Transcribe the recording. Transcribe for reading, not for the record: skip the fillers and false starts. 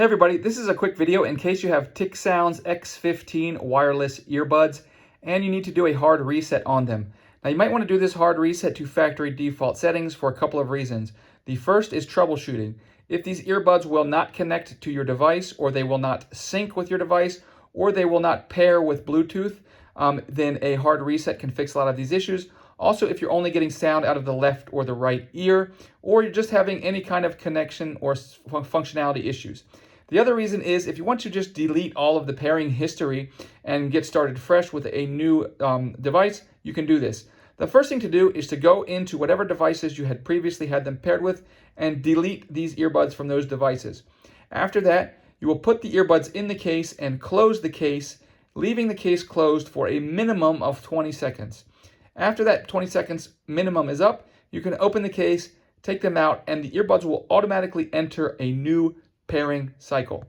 Hey everybody, this is a quick video in case you have Tiksounds X15 wireless earbuds and you need to do a hard reset on them. Now you might want to do this hard reset to factory default settings for a couple of reasons. The first is troubleshooting. If these earbuds will not connect to your device, or they will not sync with your device, or they will not pair with Bluetooth, then a hard reset can fix a lot of these issues. Also, if you're only getting sound out of the left or the right ear, or you're just having any kind of connection or functionality issues. The other reason is if you want to just delete all of the pairing history and get started fresh with a new device, you can do this. The first thing to do is to go into whatever devices you had previously had them paired with and delete these earbuds from those devices. After that, you will put the earbuds in the case and close the case, leaving the case closed for a minimum of 20 seconds. After that 20 seconds minimum is up, you can open the case, take them out, and the earbuds will automatically enter a new pairing cycle.